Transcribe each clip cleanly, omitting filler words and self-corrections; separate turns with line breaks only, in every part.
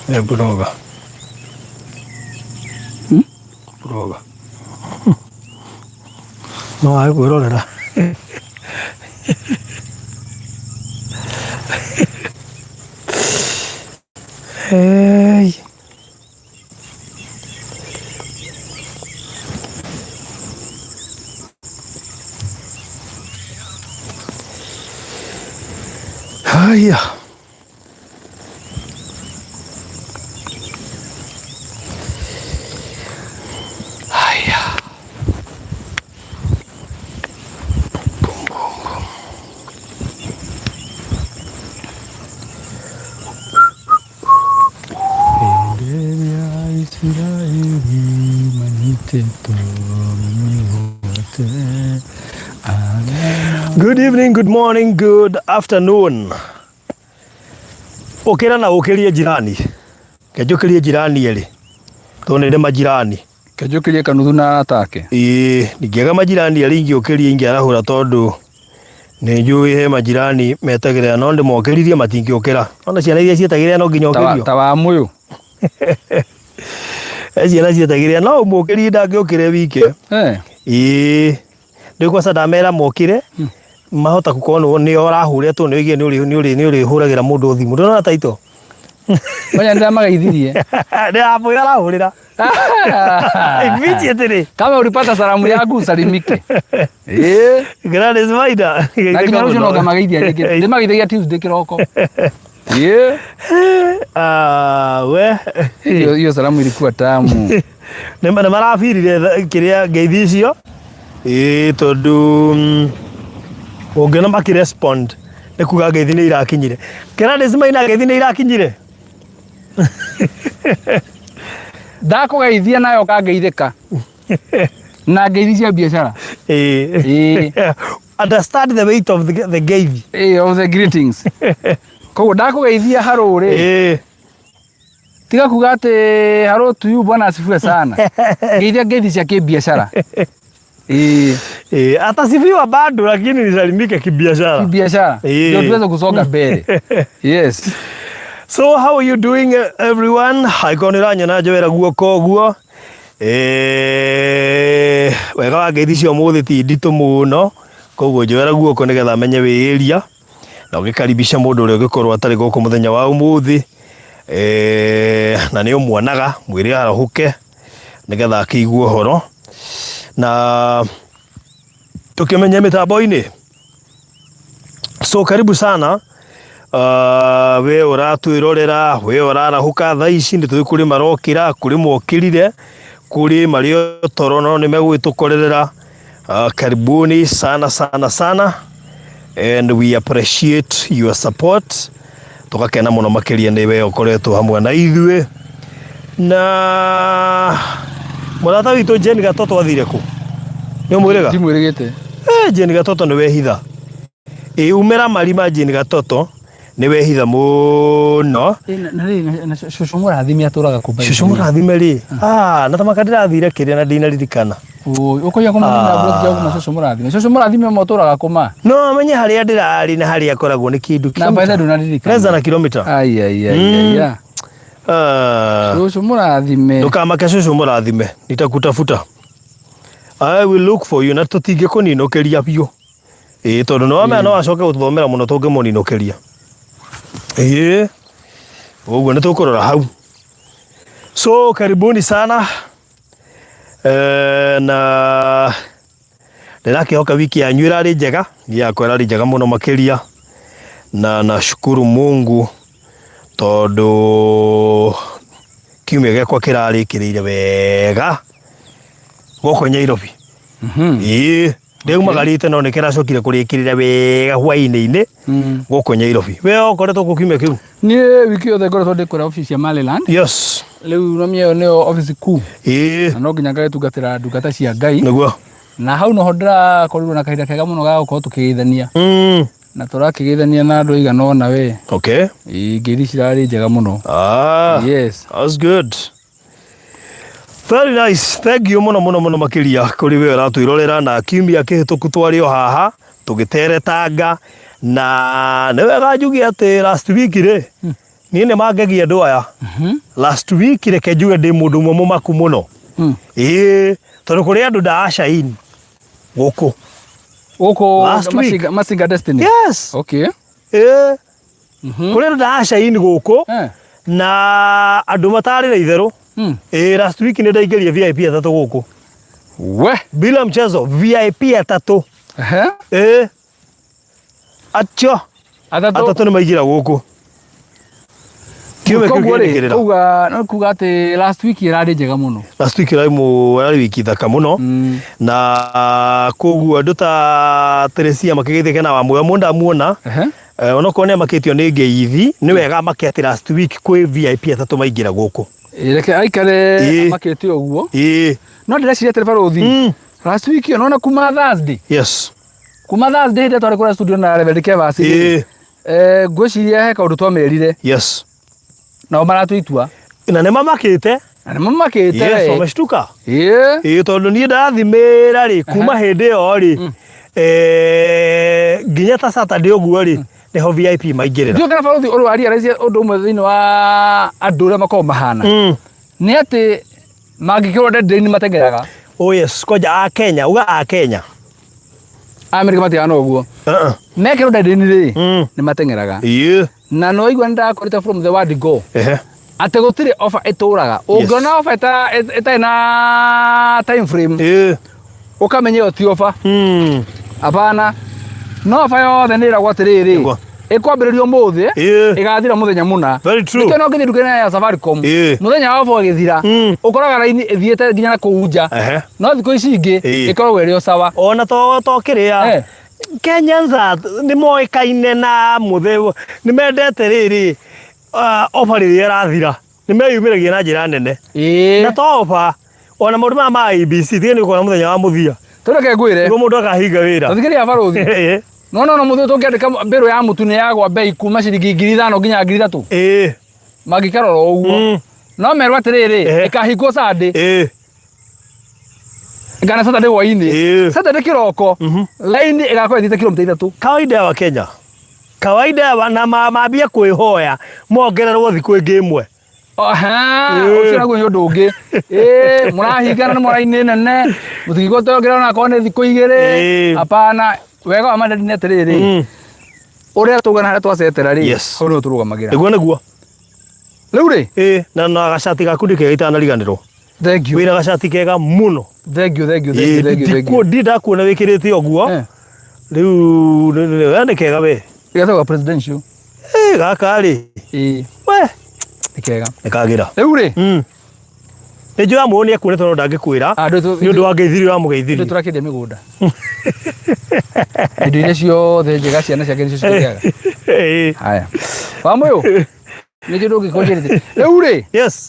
Buroga. Buroga. No, hay burorera. Hey. Haya. Good evening, good morning, good afternoon. Okera na okerie jirani. Kejokerie jirani ele. Tonere majirani.
Kejokerie kanuthu na atake.
Ningega majirani ele ingi okerie ingi arahura tondu ni njui he majirani metagire no ndi mokeririe matingi okera. Ona ciana iria cietagire no nginya okerio.
Tawa muyu.
Ciana cietagire no mokerie ndangĩokire wike. Ndikwa sadamera mokire. Mahota kukono ni orahurire tu ni uri huragira mundu thimu ndona taito
onya ndira magaithirie
ndia apura arahurira bichi etire
kama ulipata salamu yangu salimike
grande spider
lakini rujo no gamagaithia rĩngĩ ndimageithagia Tuesday kiroko
we
hiyo salamu ilikuwa tamu
nĩ marabirire kiria ngeithi icio tondu ungena makirespond ni kuga ngeithi ni irakinyire Grande spider ngeithi ni irakinyire
ndakugeithia nayo kangeithika na ngeithi cia biashara
understand the weight of the ngeithi
of the greetings koguo ndakugeithia haruri tiga kuga ati haro to you bwana asifiwe sana ngeithia ngeithi cia kibiashara
atasifiwa bado lakini nisalimike kibiashara.
Kibiashara. Ndio tuweze kusonga mbele. Yes.
So how are you doing everyone? Haikoniranya na jwera guoko guo. Wega wa ngeithi cio muthi ti ndito muno. Koguo jwera guoko nigetha menye wiiria. Na ugikaribisha mundu uri ugikorwo atari goko muthenya wa umuthi. Na ni umuonaga mwiri arahuke nigetha akigwo horo. Na tukimenya mitambo-ini. So karibu sana. We uratwirorera, we urarahuka thaa ici ndi tuli kuri marokira, kuri mokirire, kuri mario torono ni megwitukorerera. Karibuni sana sana sana. And we appreciate your support. Tukakena muno makiria ni we ukoretwo hamwe na ithue. Na murata witu Jane Gatoto athire ku ni mwirega
ndimwirigite
Jane Gatoto ni wehitha umera marima Jane Gatoto ni wehitha muno
na shushu murathime aturaga kuba
shushu murathime ri na tamaka ndirathire kiria na ndina ririkana
ukoya kuma na blog jagu na shushu murathime moturaga kuma
no menye haria ndirari na haria koragwo ni kindu
na baitha ndunariririkana
less than a kilometer
ai shushu murathime
ndukamake shushu murathime nitakutafuta. I will look for you na tutinge kuninokeria biu tondu no amena no acoke guthomera muno tunge muninokeria uguo ni tukurora hau. So karibuni sana na ndirakihoka wiki yanyu irari njega yakwa irari njega muno makiria na nashukuru Mungu tondu kiumia giakwa kirarikirire wega goko Nyairobi. Ndeumagarite no nikiracokire kurikirira wega hwaini-ini goko Nyairobi. We ukoretwo ku kiumia kiu?
Ni wiki yothe ngoretwo ndikora office ya Maryland.
Yes.
Riu no mie ne office ku. Na no nginya ngatungatira ndungata cia Ngai.
Niguo.
Na hau no ndira korirwo na kahinda kega muno ga gukorwo tukigeithania. Na turakigeithania na andu igana ona we.
Okay.
Ngeithi cirari njega muno. Yes.
That's good. Very nice. Thank you muno makiria kuri we uratwirorera na kiumia kihituku twari o haha tugiteretanga na ne wega njugi ati last week ri Niĩ nĩ mangegia andũ aya. Last week reke njuge ndĩ mũndũ ũmwe mũmaku mũno. Tondũ kũrĩ andũ ndacaini gũkũ.
Gũkũ Masinga Destiny.
Yes.
Okay.
Kũrĩ andũ ndacaini gũkũ na andũ matarĩ na itherũ. Last week nĩ ndaingĩria VIP 3 gũkũ.
We
bila mchezo VIP 3. Acho. Atatu nĩ maigĩra gũkũ.
Kuga atĩ last week ĩrarĩ njega mũno.
Last week ĩrarĩ wiki thaka mũno. Na koguo andũ ta Teresia makĩgeithĩka na wamwe mũndũ amuona. Onokorwo nĩ amakĩtio nĩ ngeithi nĩ wega amake atĩ last week kwĩ VIP 3 maingĩra gũkũ.
Reke aikare amakĩtio ũguo. No ndĩreciria tereba rũthi. Last week ona kuma Thursday.
Yes.
Kuma Thursday hĩndĩ twarĩ kũrĩa studio na Reverend Kevasi. Ngwĩciria he kaũndũ twamerire.
Yes.
Nao maratũitua.
Na nĩ mamakĩte.
Na nĩ mamakĩte.
Yes, wameshtuka. Tondũ niĩ ndathimĩra rĩ kuma hĩndĩ ĩyo rĩ nginya ta Saturday ũguo rĩ nĩho VIP maingĩrĩra. Ndio kana barothi ũrũ aria raicia ũndũ ũmwe thĩinĩ wa andũ ũrĩa makoragwo mahana. Nĩ atĩ mangĩkĩrwo ndende-inĩ matengeraga. Oh yes, koja a Kenya, uga a Kenya. Amerika matiana ũguo. Mekĩrwo ndende-inĩ rĩ nĩ matengeraga. Na no igua ndakorete from the word go. Atĩ gũtirĩ offer ĩtũraga. Ũngĩona offer ĩtarĩ na time frame. Ũkamenya ĩyo ti offer. Hapana. No offer yothe nĩ ĩragwo atĩrĩrĩ. Ĩkwambĩrĩrio mũthĩ ĩgathira mũthenya mũna. Nĩkĩo no ngĩthiĩ nduka-inĩ ya Safaricom. Mũthenya wa offer ũgĩthira. Ũkoraga raini ĩthiĩte nginya na kũu nja. No thikũ ici ingĩ ĩkoragwo ĩrĩ o sawa. Ona to kĩrĩa. Kenyans nĩ moĩkaine na mũthĩ nĩ mendete rĩrĩ offer rĩrĩa ĩrathira. Nĩ meyumĩragia na njĩra nene. Na to offer ona maũndũ ma IBC tiga nĩ ũkona mũthenya wa mũthia. Tũreke ngwĩre. Nĩguo mũndũ akahinga wĩra. Tũthikĩrĩria barothi. No mũthĩ tũngĩandĩka mbĩrũ ya mũtu nĩ yagwa bei kuma ciringi 5,000 nginya 3,000. Mangĩkarora ũguo. No merwo atĩrĩrĩ ĩkahingwo Sunday. Ngana Saturday hwainĩ. Saturday kĩroko. Laini ĩgakorwo ĩthiĩte kilomita 3. Kawaida wa Kenya. Kawaida na mambia kwĩhoya mongererwo thikũ ĩngĩ ĩmwe. Ũcio naguo nĩ ũndũ ũngĩ. Mũrahingana na mũrainĩ nene. Mũtingĩkorwo tongerera na akorwo nĩ thikũ 2. Hapana. Wega wa mandani nĩ atĩrĩrĩ. Ũrĩa tũgana harĩa twacetera rĩ. Hau nĩho tũrũgamagĩra. Nĩguo nĩguo. Rĩu rĩ. Na gacati gaku ndĩkega itanariganĩrwo. Thank you. Wĩra gacati kega mũno. Thank you. Ndakuona wĩkĩrĩte ũguo. Rĩu nĩ kega we. Gĩgatagwo presidential. Gaka rĩ. We. Nĩ kega. Nĩ kagĩra. Rĩu rĩ. Nĩ njũa mũni ekuonete no ndangĩkwĩra. Nĩ ũndũ wa ngeithi wa mũgeithiri. Tũrakĩendia mĩgũnda. Indo iria ciothe njega ciana ciake nicio cikĩgĩaga. Haya. Wa mũyũ. Nĩ kĩndũ ũngĩkonjerete. Rĩu rĩ. Yes.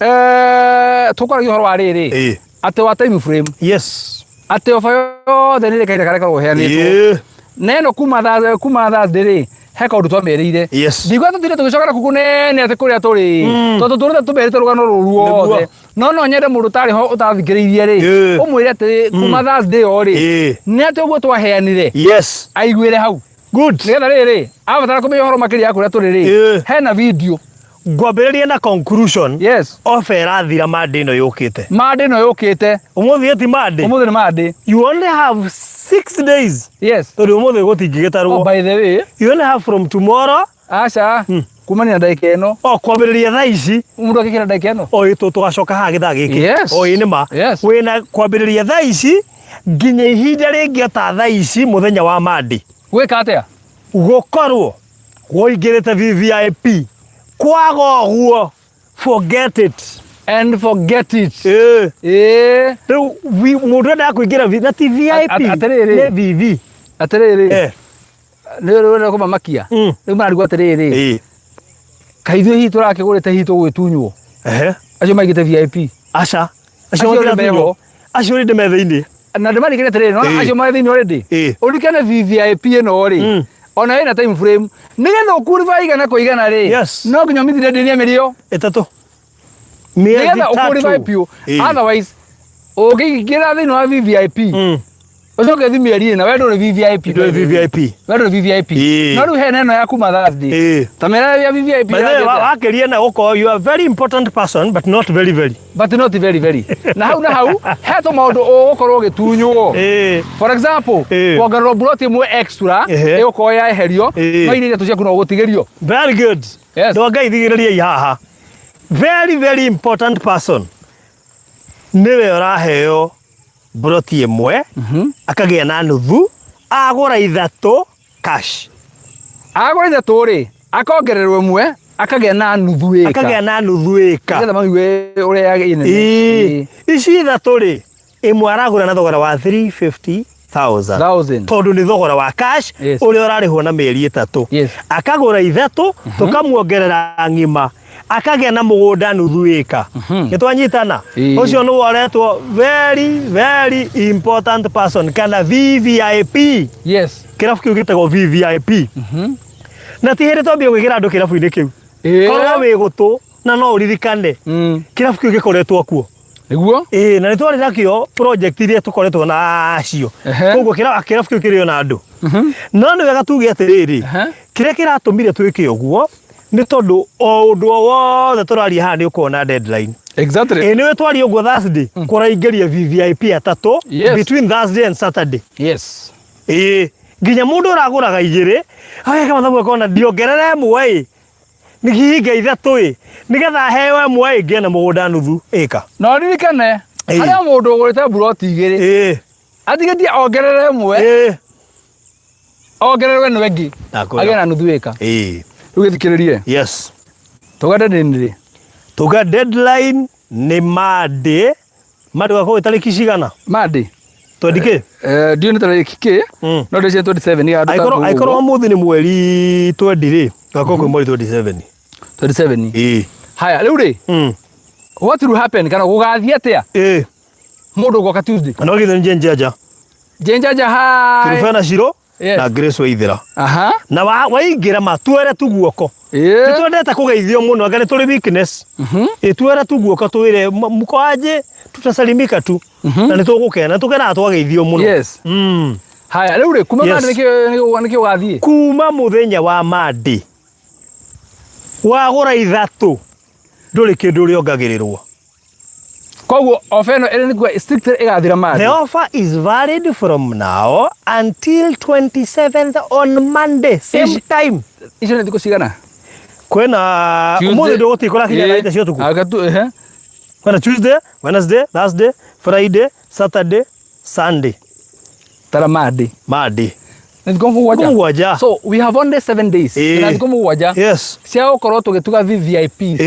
Tũkwaragia ũhoro wa rĩrĩ. Atĩ wa time frame. Yes. Atĩ offer yothe nĩ rekaire karĩa karagwo heanĩtwo. Na ĩno kuma Thursday rĩ. He kaũndũ twamerĩire. Ndigwa tũtire tũgĩcokera kuku nene atĩ kũrĩa tũrĩ. Tondũ tũrĩte tũmerĩte rũgano rũu ruothe. No nyende mũndũ tarĩ ho ũtathikĩrĩirie rĩ. Ũmwĩre atĩ kuma Thursday o rĩ. Nĩ atĩ ũguo twaheanire. Aiguĩre hau. Good. Nĩgetha rĩrĩ. Abatara kũmenya ũhoro makĩria ya kũrĩa tũrĩ rĩ. Hena video. Ngwambĩrĩria na conclusion. Offer ĩrathira Monday ĩno yũkĩte. Monday ĩno yũkĩte. Ũmũthĩ ti Monday. Ũmũthĩ nĩ Monday. You only have 6 days. Tondũ ũmũthĩ gũtingĩgĩtarwo. By the way. You only have from tomorrow. Aca. Kumania na ndagĩka ĩno. Kwambĩrĩria thaa ici. Mũndũ agĩkĩra ndagĩka ĩno. Tũgacoka haha gĩthaa gĩkĩ. Nĩ ma. Wĩna kwambĩrĩria thaa ici nginya ihinda rĩngĩ ta thaa ici mũthenya wa Monday. Gwĩka atĩa? Gũkorwo woingĩrĩte VIP. Kwaga ũguo. Forget it. And forget it. Rĩu mũndũ ndakũingĩra na ti VIP. Nĩ VV. Atĩrĩrĩ. Nĩ rĩu kũmamakia. Rĩu marigwo atĩrĩrĩ. Kaithuĩ hihi tũrakĩgũrĩte hihi tũgwĩtunywo. Acio maigĩte VIP. Aca. Acio ndĩ metha-inĩ. Na ndĩmarĩkĩre atĩrĩrĩ no acio marĩ thĩinĩ already. Ũrikane VIP ĩno rĩ. Ona ĩna time frame. Nĩgetha ũkuriba igana kwa igana rĩ. No nginya ũmithire ndĩnia mĩrĩo. 3. Nĩgetha ũkuriba piũ. Otherwise ũngĩingĩra thĩinĩ wa VIP.
Ucoke thimi ari na wendo ni VVIP.
Ndo VVIP.
Wendo ni VVIP. No ru he neno ya kuma Thursday. Tamera ya VVIP.
Wakeria na uko you are very important person but not very very.
But not very very. Na hau he to maundu ugukorwo gitunywo. For example, kuongererwo buroti imwe extra igukorwo ya eherio no iria tuciaku no gutigerio.
Very good. Ndo Ngai thigiriria haha. Very very important person. Niwe uraheo buroti imwe akagia na nuthu agura ithatu cash.
Agura ithatu ri akongererwo imwe akagia na nuthu eka.
Akagia na nuthu eka.
Ngetha mamiwe uria ine.
Ici ithatu ri imwe aragura na thogora wa 350,000. Tondu ni thogora wa cash uria urarihwo na mieri itatu. Akagura ithatu tukamuongerera ngima. Akagia na mugunda nuthu eka. Nitwanyitana. Ucio no woretwo very very important person kana VVIP.
Yes.
Kirafu kiu gitagwo VVIP. Na tihere twambie gwikira andu kirafu-ini kiu. Korwo wi gutu na no uririkane. Kirafu kiu gikoretwo kuo.
Niguo?
Na ni twari nakio project iria tukoretwo na acio. Koguo kirafu kiu kirio na andu. No ni wega tuge atiriri. Kiria kiratumire twike uguo ni tondu o undu wothe turaria haha ni ukona deadline.
Exactly.
Niwe twari uguo Thursday kuraingeria VVIP atatu between Thursday and Saturday.
Yes.
Nginya mundu uraguraga igiri ageka mathabu akona ndiongerere mwe ni hihinga ithatu nigetha hewe mwe ngia na mugunda nuthu eka.
No ririkane haria mundu ugurite buroti igiri atigetie ongerere mwe ongererwe no wengi agia na nuthu eka. Riu githikiririe.
Yes.
Tuga
deadline ni Monday. Monday wako tariki cigana?
Monday.
Twendike?
Ndio ni tariki ke? No ndece 27 ya nduka.
Aikoro muthi ni mweri 20 ri. Gako kwi mweri 27.
27. Haya, riu ri. What will happen kana gugathia atia? Mundu goka Tuesday.
No githe njenjaja.
Njenjaja ha.
Trifena Shiro na Grace Waithira. Na waingira matwere tuguoko. Nitwendete kugeithio muno ngani turi weakness. Twere tuguoko twire mukoaje tutasalimika tu. Na nitugukena tukena twageithio muno.
Yes. Haya, riu ri kuma Monday nikio ugathie.
Kuma muthenya wa Monday. Wagura ithatu. Nduri kindu ri ongagirirwo.
Koguo offer no ere ni strictly igathira Monday.
The offer is valid from now until 27th on Monday same time.
Icio ni thiko cigana?
Kwena umuthi nduguti kora kinya na ite cio tuku. Kwena Tuesday, Wednesday, Thursday, Friday, Saturday, Sunday.
Tara Monday. Ni thiko mugwanja. So we have only 7 days. Na thiko mugwanja.
Yes.
Cia ukorwo tugituga VVIP.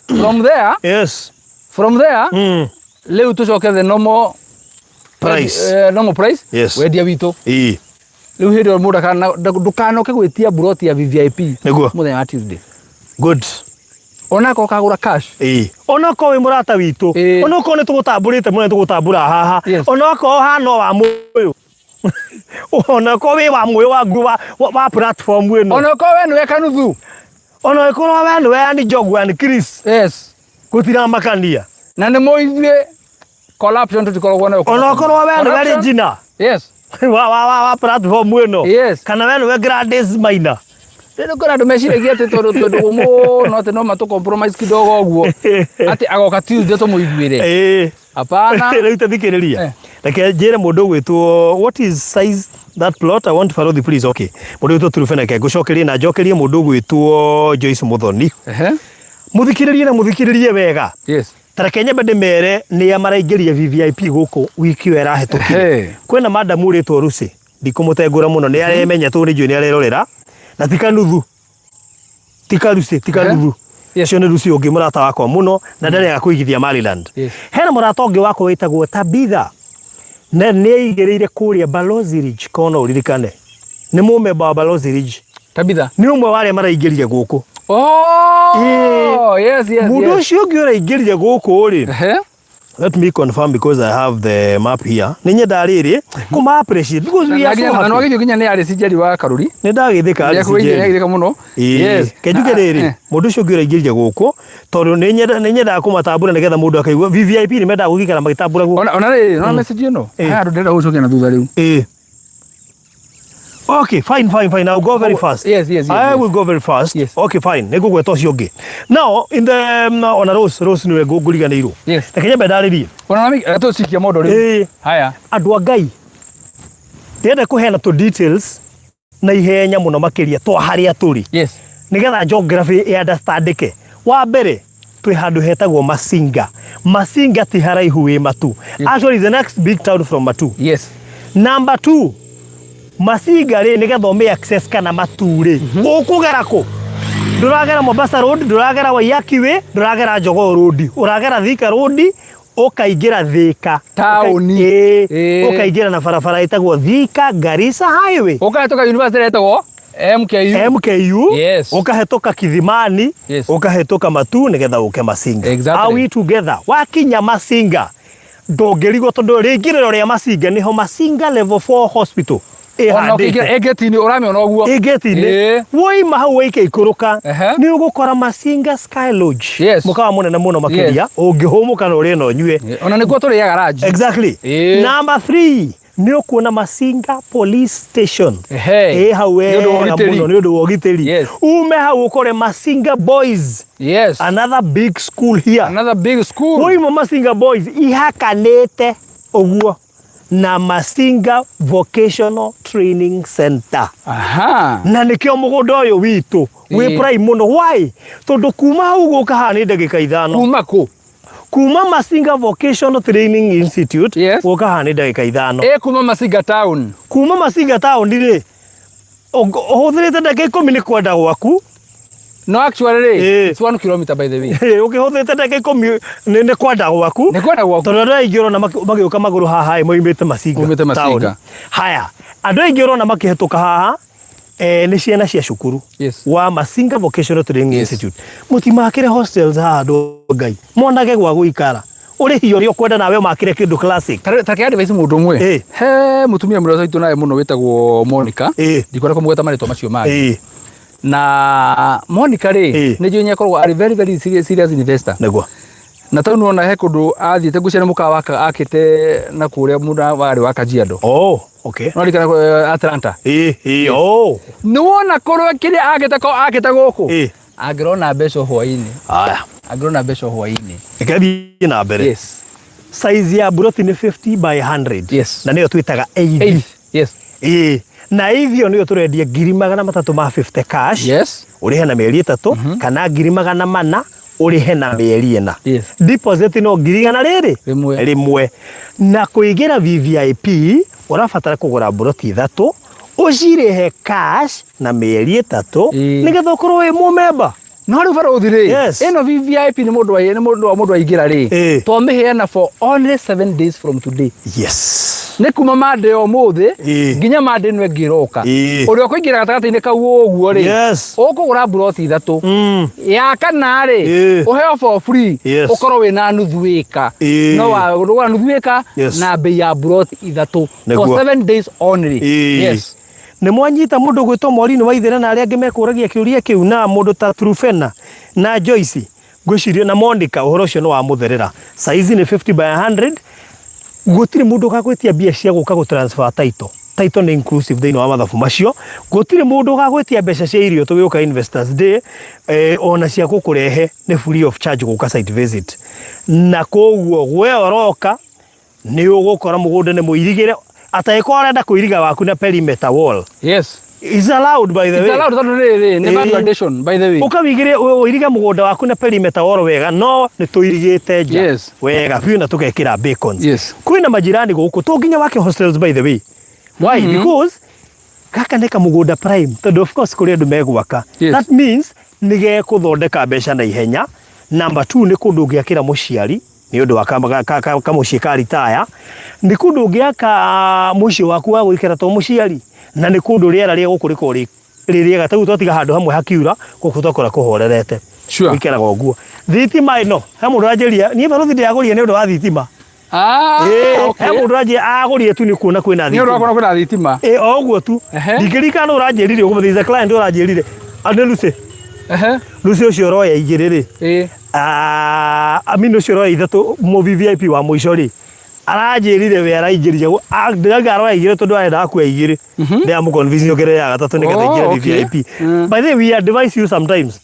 From there.
Yes.
From there, leo tucoke the normal
price.
Normal price.
Yes.
Wendia witu. Leo hiyo muda kana dukanoke gwitia buroti ya VVIP.
Niguo.
Muthenya wa Tuesday.
Good.
Onako kagura cash.
Onako wi murata witu. Onako ni tugutamburite muno tugutambura haha. Onako hano wa muyo. Onako wi wa muyo wa platform wino. Onako
we ni kanuthu.
Onako we ni we ni Jogwa ni Chris.
Yes.
Gutira makania.
Na ni moithie collapse tukoragwo nayo.
Onako we ni we Regina.
Yes.
Wa platform wino.
Yes.
Kana we ni we Gladys Maina.
Rero kora ndumeciragia ati tondu muno ati no matu compromise kidogo guo ati agoka Tuesday to muiguire. Hapana.
Rero tathikiriria. Like jere mundu gwitwo what is size that plot I want to follow the please okay. Mundu gwitwo Trufena ke gucokerie na njokerie mundu gwitwo Joyce Muthoni. Muthikiririe wega.
Yes.
Tarakenya bade mere ni amaraingeria VVIP guku wiki wera hetukire. Kwena madam uritwo Rusi. Ndikumutengura muno ni aremenya tu ni juu ni arerorera. Na tika nuthu. Tika nuthu. Cio ni Rusi ungi murata wakwa muno na ndari agakuigithia Maryland. Hena murata ungi wakwa witagwo Tabitha. Na niaigereire kuria Balozi Ridge kono uririkane. Ni mumemba wa Balozi Ridge.
Tabitha.
Ni umwe wale maraingeria guku.
Oh, yes.
Mundu ucio ungi uraingeria guku ri. Let me confirm because I have the map here. Ninye dariri kuma appreciate because we are so happy.
Na wagithio kinya ni ari sijari wa Karuri.
Ni ndagithika ari sijari.
Ni ndagithika muno.
Yes. Kejuke riri. Mundu ucio ngira ingirije guku tondu ninye ndakumatambura nigetha mundu akaigua VVIP ni menda gukikara magitambura guku.
Ona riri no message ino. Andu ndenda gucokia na thutha riu.
Okay, fine. I'll go very fast.
Yes.
I will go very fast.
Yes.
Okay, fine. Negugweta ucio ngi. Now, in the on a Rose niwe nguriganiirwo.
Yes.
Rekenya mbendaririe.
Ona nami tucikia modo riu. Haya.
Andu Ngai. Ndenda kuheana to details na ihenya muno makiria twa haria turi.
Yes.
Nigetha geography ya understandike. Wa mbere twi handu hetagwo Masinga. Masinga ti haraihu wi Matu. Yes. Actually the next big town from Matu.
Yes.
Number 2. Masinga ri nigetha me access kana Mature. Ukugera ku? Nduragera Mombasa Road, nduragera Waiyaki Way, nduragera Jogoo Road. Uragera Thika Road, ukaingira Thika.
Tauni.
Ukaingira na barabara itagwo Thika Garissa Highway.
Ukahetoka university etagwo MKU. Yes.
Ukahetoka Kithimani.
Yes.
Ukahetoka Matu nigetha uke Masinga.
Exactly.
Are we together? Wakinya Masinga. Ndongerigo tondu ringiriro ria Masinga niho Masinga level 4 hospital.
Ona egeti-ini uramiona uguo.
Egeti-ini. Woi mahau waike ikuruka. Ni ugukora Masinga Sky Lodge.
Yes.
Mukawa munene muno makiria. Ungihumuka no uri no nyue.
Ona niguo turi ya garage.
Exactly. Number 3. Ni ukuona Masinga Police Station. Hau muno ni undu wa ugitiri. Ume hau ukore Masinga Boys.
Yes.
Another big school here.
Another big school.
Woi Masinga Boys ihakanete uguo na Masinga Vocational Training Center.
Aha.
Na nikio mugondo uyu witu wi prime muno. Why? Tondu kuma hau guka hani ndagika 5.
Kuma ku?
Kuma Masinga Vocational Training Institute.
Yes.
Guka hani ndagika 5.
Kuma Masinga town.
Kuma Masinga town ri uhuthirite ndagika 10 ni kwenda gwaku.
No, actually, it's 1 kilometer by the way.
Okay, huthirite ndagika 10 ni kwenda gwaku.
Ni kwenda gwaku.
Tondu ndaigiro na magiuka maguru haha moimite Masinga.
Moimite Masinga.
Haya. Andu aingiro na makihituka haha ni ciana cia cukuru wa Masinga Vocational Training Institute. Mutimakire hostels haha andu Ngai. Monage gwa guikara. Uri hiyo rio kwenda nawe makire kindu classic.
Take advice mundu umwe. He mutumia mura saitu nae muno witagwo Monica. Ndikora kumugeta marito macio magi. Na Monica ri ni njunya korwo ari very serious investor. Negwa. Na tau nuona he kundu athiite gucera mukawa akite na kuria muda wari wa Kajiado.
Oh, okay.
No rikana Atlanta.
Oh.
Nuona korwo kire agita guku. Agirona mbeca hwaini.
Aya.
Agirona mbeca hwaini.
Ikathi na mbere.
Yes.
Size ya buroti ni 50 by 100.
Yes.
Na niyo twitaga 80.
Yes.
Na hivyo niyo turendia 350 cash.
Yes.
Urihe na mieri 3 kana 400 urihe na mieri 4.
Yes.
Deposit no 100 rimwe. Na kuigira VVIP urabatara kugura buroti 3 ucirehe cash na mieri 3 nigetha ukorwo wi mumemba.
No ri faro uthire. Eno VVIP ni mundu wa igira ri. To miheana for only 7 days from today.
Yes.
Ni kuma mande o muthi nginya mande nwe ngiroka. Uri okuingira gatagati-ini kau uguo ri. Ukugura buroti 3. Ya kana ri uheo for free. Ukorwo wina nuthu ika. No wa nuthu ika na bei ya buroti 3 for 7 days only. Yes.
Ni mwanyita mundu gwitwo Morini wa Ithera na aria angi mekuragia kiuria kiu na mundu ta Trufena na Joyce gwicirio na Monica uhoro ucio no wa mutherera. Size ni 50 by 100. Gutiri mundu gagwitia bia cia guka gu transfer title. Title ni inclusive thini wa mathabu macio. Gutiri mundu gagwitia mbeca cia irio tugiuka Investors Day ona cia gukurehe ni free of charge guka site visit. Na koguo gwe oroka ni ugukora mugunda ni muirigire ataiko arenda kuiriga waku na perimeter wall.
Yes.
It's allowed by the way.
It's allowed ni validation by the way.
Ukawigire uiriga mugunda waku na perimeter wall wega no ni tuirigite nja. Wega biu na tukekira bacons. Kwina majirani guku tunginya wake hostels by the way. Why? Because kaka neka mugunda prime tondu of course kuri andu megwaka. That means nige kuthondeka mbeca na ihenya. Number 2 ni kundu ngiakira muciari ni undu wa kamucii ka retire. Ni kundu ngiaka mucii waku wa gwikira to muciari na ni kundu riera ria guku riko riega tau twatiga handu hamwe hakiura guku twakora kuhorerete. Gwikiraga uguo. Thitima ino he mundu anjiria ni baruthi ndiagurie ni undu wa thitima. Okay. Mundu raje agurire tu ni kuona kwina thitima.
Ni urakona kwina thitima.
Oguo tu. Ndikirika no ranjirire kumuthiza client uranjirire. Ande Lucy. Lucy ucio roya igiriri. Amino ucio roya ithatu mu VIP wa muico ri. Aranjirire we araingirije ndiraga roya igire tondu arenda ku igire. Ndia mu convince ogere ya gatatu ni getha igire VIP. By the way, we advise you sometimes.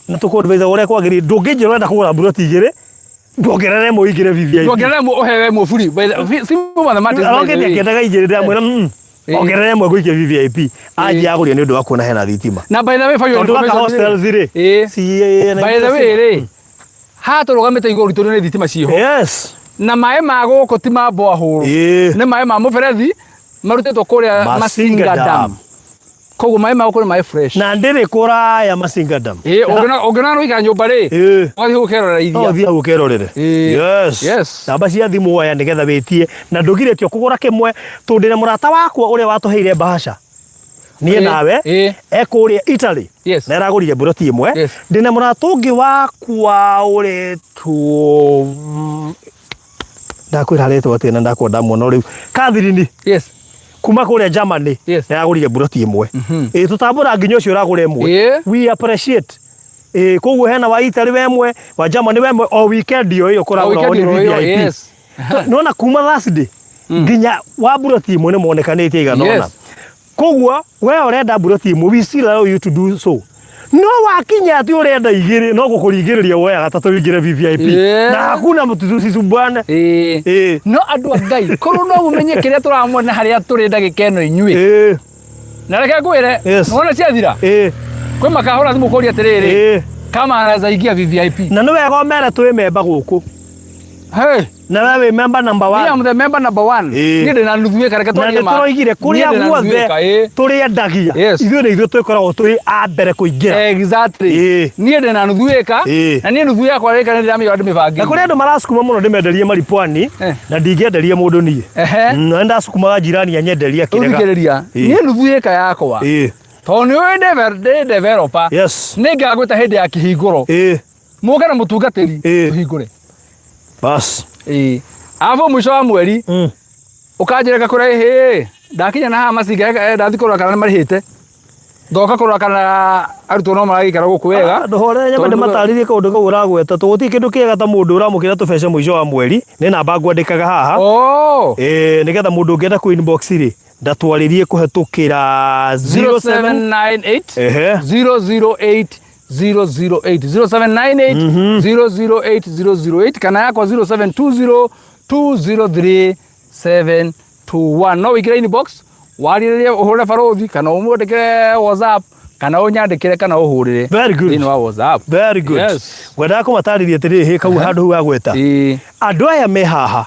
Na tuko advise ore kwagiri ndungijira enda kugura buroti igire. Ndongerere mu igire VIP. Ndongerere mu ohewe mu free. Simple mathematics. Arongeni akiendaga igire ndia mwira ongerere mu guikia VIP. Aje aguria ni undu wa kuona hena thitima. Na by the way for your hostel zire. By the way ri. Ha turugamite iguru ritu ni thitima ciho. Yes. Na mai ma guko ti ma boahuru. Ni mai ma muberethi marutetwo kuria Masinga Dam. Koguo mai ma guko ni mai fresh. Na ndiri kura ya Masinga Dam. Ogena no ika nyumba ri. Wathi gukerora iria. Wathi gukerorere. Yes. Namba cia thimu waya nigetha witie na ndugiretio kugura kimwe tundire murata wakwa uria watuheire bahasha. Nie nawe ekuria Italy. Na eragurire buroti imwe. Ndina murata ungi wakwa uri tu ndakwira reto atina ndakwenda muno riu Catherine. Yes. Kuma kuria Germany na yagurire buroti imwe. Tutambura nginya ucio uragura imwe. We appreciate. Koguo hena wa Italy wemwe wa Germany wemwe o weekend yo kuragura oni VIP. Nona kuma Thursday nginya wa buroti imwe ni monekanite iganona. Koguo we urenda buroti imwe, we still allow you to do so. No wakinya ati urenda igire no gukuringiriria woya gatatu igire VIP. Na hakuna mututu cicubane. No andu Ngai koru no mumenye kiria turamwona haria turenda gikeno inyui. Na reke ngwire wona ciathira. Kwi makahora thimu kuria atiriri. Kama anaza igia VIP. Na no wega omera twi member guku. Hey, na wewe member number 1. I am the member number 1. Ni ndina nuthuika reke twarie ma. Na turoigire kuria guothe turi endagia. Ithuĩ nĩ ithuĩ twĩkoragwo tũrĩ a mbere kũingĩra. Exactly. Ni ndina nuthuika na ni nuthu yakwa rĩka nĩ ndĩramĩoya ndĩmĩbangie. Na kũrĩ andũ marasukuma mũno ndĩmenderie maripwani na ndingĩenderia mũndũ niĩ. Na ndasukumaga jirani anyenderia kĩrega. Ũthikĩrĩria. Ni nuthu ĩka yakwa. Tondũ nĩ developer. Yes. Nĩ ngagwĩta hĩndĩ ya kĩhingũro. Mũke na mũtungatĩri tũhingũre. Bas. Avo mwisho wa mweri. Ukanjireka kurehe. Ndakinya na ha Masinga ndathi kurora kana marihite. Ndoka kurora kana arutwo no maragikara guku wega. Ndohore nyama ndimataririe kaundu kau uragweta. Tuguti kindu kiega ta mundu uramukira tubece mwisho wa mweri. Ni namba ngwandikaga haha. Nigetha mundu ungienda ku inbox ri ndatwaririe kuhetukira 0798 008 008 008 kana yako 0720203721 no wikira inbox waririe uhure farothi kana umwandikire WhatsApp kana unyandikire kana uhurire. Very good. Ni wa WhatsApp. Very good. Yes. Gwenda kumataririe atiri he kau handu hu agweta. Andu aya me haha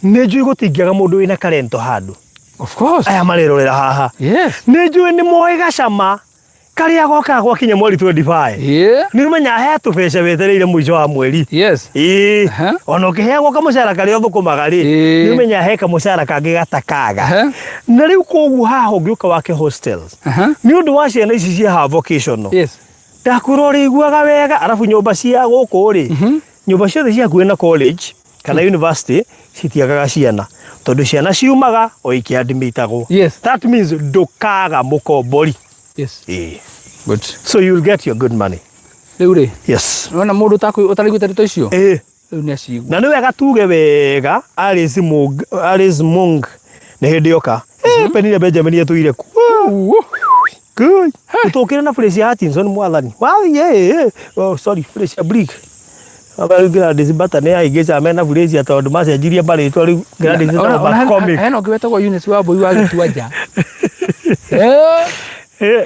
ni njui gutingiaga mundu wina karento handu. Of course. Aya marerorera haha. Yes. Ni njui ni moe gacama karia goka gwakinya mweri 25. Ni rumenya he tubece wetereire mwisho wa mweri. Yes. Ono kiheagwo kamucara karia thukumaga ri. Ni rumenya he kamucara kangi gatakaga. Na riu koguo haha ungiuka wake hostels. Ni undu wa ciana ici cia ha vocational. Yes. Ndakwira ri iguaga wega arafu nyumba cia guku ri. Nyumba ciothe cia kuena college kana university citiagaga ciana. Tondu ciana ciumaga o ikiadmitagwo. Yes. That means ndukaga mukombori. Yes. Good. So you'll get your good money. Riu yes. Nona mundu utariguta rito icio. Riu ni acigu. Na ni wega tuge wega Alice Mung ni hindi yoka. Penile Benjamin yetuire ku. Good. Utokire na Felicia Hutchinson mwathani. Wathi oh sorry Felicia Brick. Aba Gladys Bata ne aigeca mena Felicia tondu macenjirie bari to riu Gladys no ba comic. Heno ngwetagwo Eunice wa boy wa gituanja.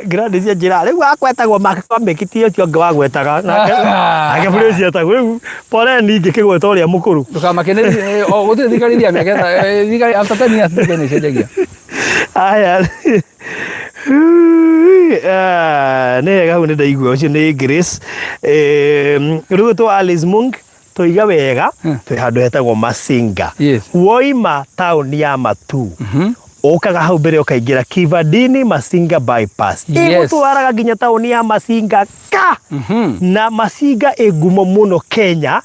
Gladys ya njira riu akwetagwo makamekitio tio ngwa gwetaga nake Felicia tagwo riu pore ningi kigweta uria mukuru ndukamakenerie o guthi thikarithia miaka thikari after 10 years thikani cenjagia aya nega hune ndaigua ucio ni Grace riu to Alice Mung toiga wega twi handu hetagwo Masinga woima town ya Matu Okaga hau mbere ukaingira Kivandini Masinga bypass. Igutwaraga nginya tauni ya Masinga ka. Na Masinga egumo muno Kenya.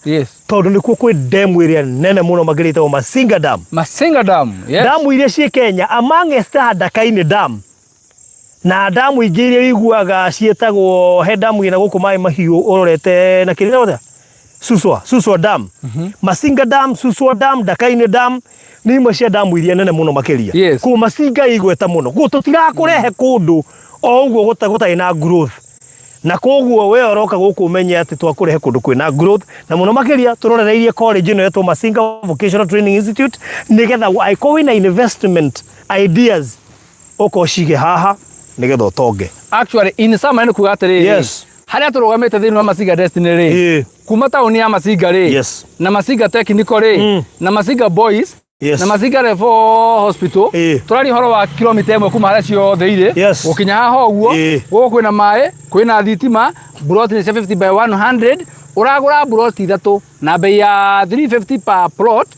Tondu nikuo kwi dam area nene muno magirite o Masinga Dam.
Masinga Dam, yes.
Damu iria cie Kenya amongst Dakaine Dam. Na damu ingĩ iria iguaga cietagwo he damu ina guku mai mahiũ urorete na kirira Suswa Dam. Masinga Dam, Suswa Dam, Dakaine Dam ni imwe cia damu iria nene muno makiria. Ku Masinga igweta muno. Gu tutirakurehe kundu o uguo gutagai na growth. Na koguo we oroka guku menye ati twakurehe kundu kwina growth na muno makiria turorereirie college ino yetwo Masinga Vocational Training Institute nigetha aiko wina investment ideas ukoshige haha nigetha utonge.
Actually in some kuga atiri.
Yes.
Haria turugamite thiini wa Masinga Destiny ri. Kuma tauni ya Masinga ri.
Yes.
Na Masinga Technical ri. Na Masinga Boys.
Yes.
Na Masinga Referral Hospital. Turari horo wa kilomita 1 kuma haria cio theire. Ukinya haha uguo. Gugu kwina mai, kwina thitima, plot ni 50 by 100. Uragura plot 3 na bei ya 350 per plot.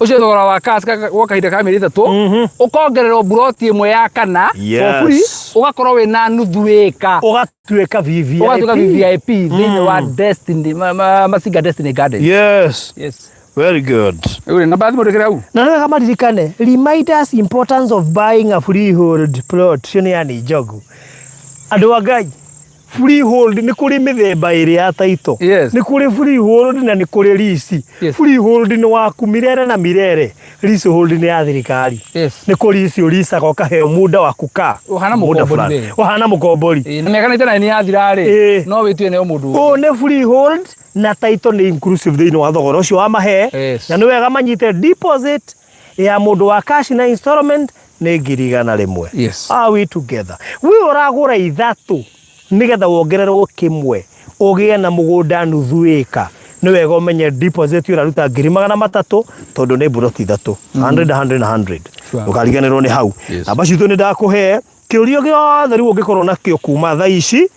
Ucio thogora wa cash gwa kahinda ka mĩeri 3 ukongererwo plot imwe ya kana for free ugakorwo wina nuthu eka
ugatuika
VIP thiini wa Destiny Masinga Destiny Garden.
Yes. Very good.
Uri na baadhi modekera au
na ndio kama dirikane remind us importance of buying a freehold plot shoni yani jogu andu agai freehold ni kuri mithemba iri ya taito. Ni kuri freehold na ni kuri lease. Freehold ni waku mirere na mirere, leasehold ni ya thirikari. Ni kuri lease ulisa kwa kahe muda wa kukaa uhana mukombori
na miaka itana ni ya thirari no witue ne mundu
o ne freehold na title ni inclusive thiini wa thogora ucio wa mahe na ni wega manyite deposit ya mundu wa cash na installment ni ngirigana rimwe. Are we together? We uragura ithatu nigetha wongererwo kimwe ugie na mugunda nuthu eka ni wega umenye deposit uraruta 300 tondu ni buroti 3 100 ukariganirwo ni hau na bacitu ni ndakuhe kiurio giothe riu ungikorwo nakio kuma thaa ici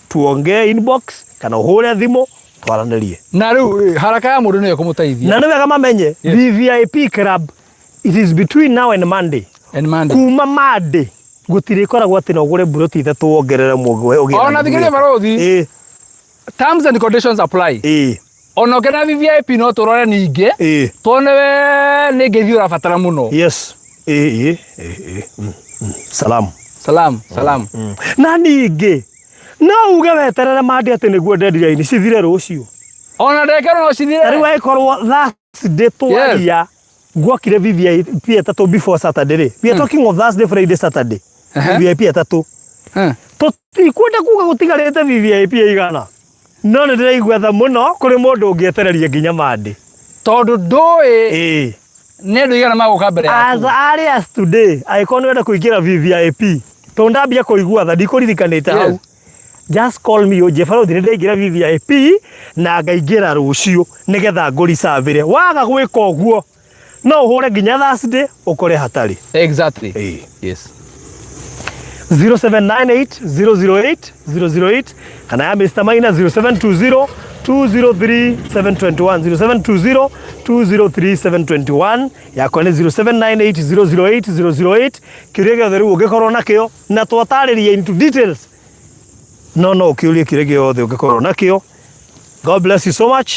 tuongee inbox kana uhure thimu twaranirie
na riu haraka ya mundu ni kumutaithia
na ni wega mamenye VIP club it is between now and Monday kuma Monday gutire koragwo ati no gure buroti 3 wongerere mugwe
ona thigiria barothi terms and conditions apply ona ukena VIP no turore ninge tone we ningethi urabatara muno. Salam
na ninge no uge weterere Monday ati niguo deadline cithire rucio
ona ndekero no cithire
riu aikorwo Thursday twaria gwakire VIP 3 before Saturday. We are talking of Thursday, Friday, Saturday. VIP 3. Tutikwenda kuga gutigarite VIP igana. No ni ndiraigua tha muno kuri mundu ungietereria nginya Monday.
Tondu ndui ne ndu igana maguka mbere yaku.
As early as today, I can't wenda kuingira VIP. Tondambia kuigua tha ndikuririkanite hau. Just call me oje faro ndiraingira VIP na ngaingira rucio nigetha nguri savire. Waga gwika uguo no uhure nginya Thursday ukore hatari.
Exactly. Yes.
0798 kana ya Mr. Maina 0720 203 721 203 721 yakwa ni 0798 008 kirege theru ugikorwo nakio na twataririe into details no kiurie kirege yothe ugikorwo nakio. God bless you so much.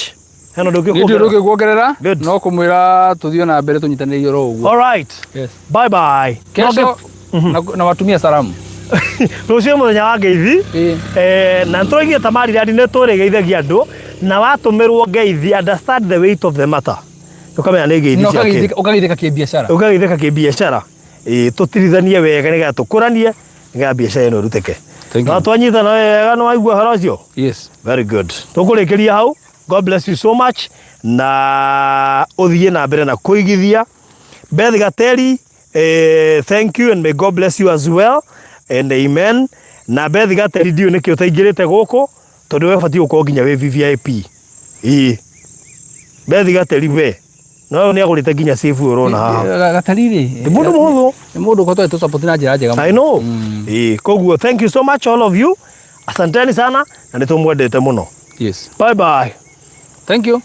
Hano
ndoke kuongerera no kumwira tuthio na mbere tunyitanĩrie ro uguo.
All right. Bye bye.
Kesho na watumia salamu
rucio muthenya wa ngeithi na ntroigie tamari radi ne tore geithagia andu na watumirwo ngeithi understand the weight of the matter ukamenya ni ngeithi ciake ukageitheka kibiashara tutirithanie wega niga tukuranie niga biashara ino ruteke na twanyitana wega no waigua horo cio. Very good. Tukurikiria hau. God bless you so much na uthie na mbere na kuigithia. Beth Gateri, thank you and may God bless you as well and amen. Na Beth Gateri dio niki utaingirite guku tondu we fati uko nginya we VIP. Beth Gateri we no ni agurite nginya safe urona ha
Gateri ri
mundu muhuthu
mundu ko to support na njira njega.
I know. Koguo thank you so much all of you. Asanteni sana na nitumwendete muno.
Yes.
Bye bye.
Thank you.